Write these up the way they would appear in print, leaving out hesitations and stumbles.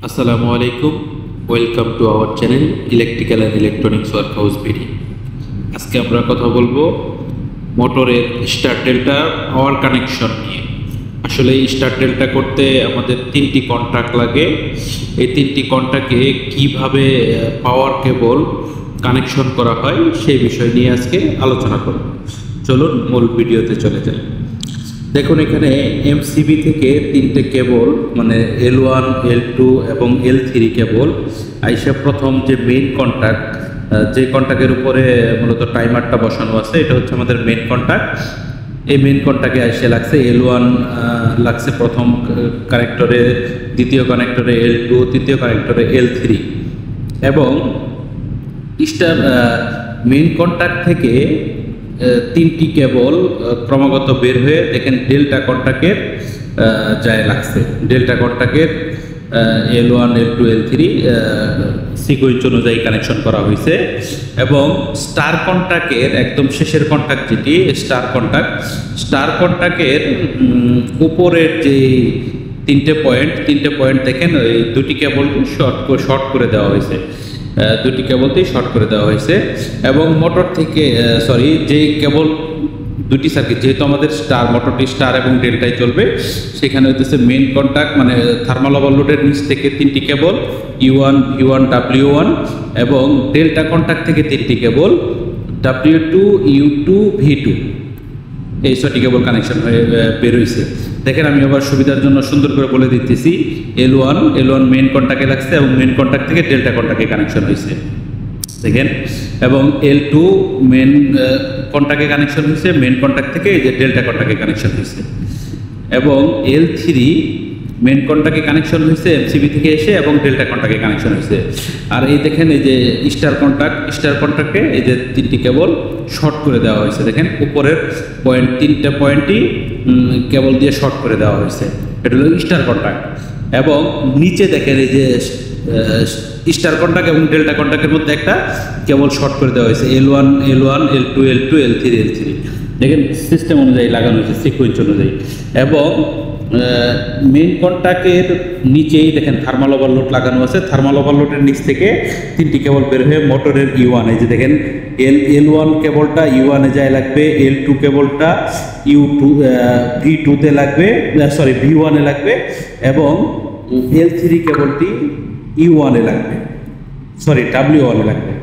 আসসালামু আলাইকুম, welcome to our channel electrical and electronics workhouse BD. আজকে আমরা কথা বলবো মোটরের স্টার ডেল্টা পাওয়ার কানেকশন নিয়ে। আসলে এই স্টার ডেল্টা করতে আমাদের তিনটি কন্ট্যাক্ট লাগে। এই তিনটি কন্ট্যাক্টে কিভাবে পাওয়ার কেবল কানেকশন করা হয় সেই বিষয় নিয়ে আজকে আলোচনা করব। চলুন মূল ভিডিওতে চলে যাই। দেখুন, এখানে এমসিবি থেকে তিনটে কেবল মানে L1, L2 এবং L3 কেবল আইসা প্রথম যে মেইন কন্ট্যাক্ট, যে কন্ট্যাক্টের উপরে মূলত টাইমারটা বসানো আছে, এটা হচ্ছে আমাদের মেইন কন্ট্যাক্ট। এই মেইন কন্ট্যাক্টে আইসে লাগছে L1, লাগছে প্রথম কানেক্টরে, দ্বিতীয় কানেক্টরে L2, তৃতীয় কানেক্টরে L3 এবং স্টার মেইন কন্ট্যাক্ট থেকে তিনটি কেবল ক্রমাগত বের হয়ে দেখেন ডেল্টা কন্ট্যাক্টের যায় লাগছে। ডেল্টা কন্ট্যাক্টের L1, L2, L3 সিকোয়েন্স অনুযায়ী কানেকশন করা হয়েছে এবং স্টার কন্ট্যাক্টের একদম শেষের কন্ট্যাক্ট যেটি স্টার কন্ট্যাক্টের উপরের যে তিনটে পয়েন্ট দেখেন, ওই দুটি কেবলকে শর্ট করে দেওয়া হয়েছে, দুটি কেবলতেই শর্ট করে দেওয়া হয়েছে এবং মোটর থেকে যে কেবল দুটি সার্কিট, যেহেতু আমাদের মোটরটি স্টার এবং ডেল্টায় চলবে, সেখানে হইতেছে মেইন কন্ট্যাক্ট মানে থার্মাল ওভারলোডের নিচ থেকে তিনটি কেবল U1, V1, W1 এবং ডেল্টা কন্ট্যাক্ট থেকে তিনটি কেবল W2, U2, V2 এই ছয়টি কেবল কানেকশন হয়ে বের হয়েছে। দেখেন, আমি আবার সুবিধার জন্য সুন্দর করে বলে দিতেছি। L1 মেইন কন্ট্যাক্টে লাগছে এবং মেইন কন্ট্যাক্ট থেকে ডেল্টা কন্ট্যাক্টে কানেকশন হয়েছে দেখেন, এবং L2 মেইন কন্ট্যাক্টে কানেকশন হয়েছে, মেইন কন্ট্যাক্ট থেকে এই যে ডেল্টা কন্ট্যাক্টে কানেকশন হয়েছে এবং L3 মেইন কন্ট্যাক্টে কানেকশন হয়েছে এমসিবি থেকে এসে এবং ডেল্টা কন্ট্যাক্টে কানেকশন হয়েছে। আর এই দেখেন, এই যে স্টার কন্ট্যাক্টে এই যে তিনটি কেবল শর্ট করে দেওয়া হয়েছে। দেখেন, উপরের তিনটা পয়েন্টই কেবল দিয়ে শর্ট করে দেওয়া হয়েছে, এটা হলো স্টার কন্ট্যাক্ট। এবং নিচে দেখেন, এই যে স্টার কন্ট্যাক্ট এবং ডেল্টা কন্ট্যাক্টের মধ্যে একটা কেবল শর্ট করে দেওয়া হয়েছে L1, L2, L3 দেখেন, সিস্টেম অনুযায়ী লাগানো হয়েছে, সিকোয়েন্স অনুযায়ী। এবং মেইন কন্ট্যাক্টের নিচেই দেখেন থার্মাল ওভারলোড লাগানো আছে। থার্মাল ওভারলোডের নিচ থেকে তিনটি কেবল বের হয়ে মোটরের U1, এই যে দেখেন L1 কেবলটা U1 এ যায় লাগবে, L2 কেবলটা V2 তে লাগবে, V1 এ লাগবে এবং L3 কেবলটি U1 এ লাগবে, W1 এ লাগবে।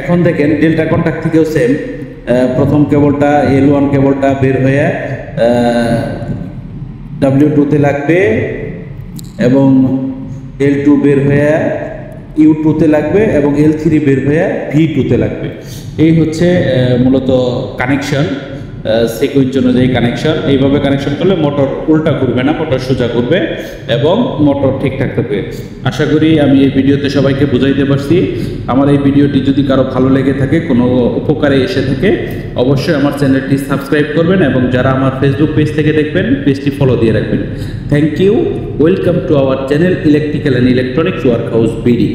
এখন দেখেন, ডেল্টা কন্ট্যাক্ট থেকেও সেম, প্রথম কেবলটা L1 কেবলটা বের হয়ে W2 তে লাগবে এবং L2 বের হয়ে U2 তে লাগবে এবং L3 বের হয়ে V2 তে লাগবে। এই হচ্ছে মূলত কানেকশন, সিকোয়েন্স অনুযায়ী কানেকশন। এইভাবে কানেকশন করলে মোটর উল্টা ঘুরবে না, মোটর সোজা ঘুরবে এবং মোটর ঠিকঠাক থাকবে। আশা করি আমি এই ভিডিওতে সবাইকে বুঝাইতে পারছি। আমার এই ভিডিওটি যদি কারো ভালো লেগে থাকে, কোনো উপকারে এসে থাকে, অবশ্যই আমার চ্যানেলটি সাবস্ক্রাইব করবেন এবং যারা আমার ফেসবুক পেজ থেকে দেখবেন, পেজটি ফলো দিয়ে রাখবেন। Thank you, welcome to our channel electrical and electronics workhouse BD.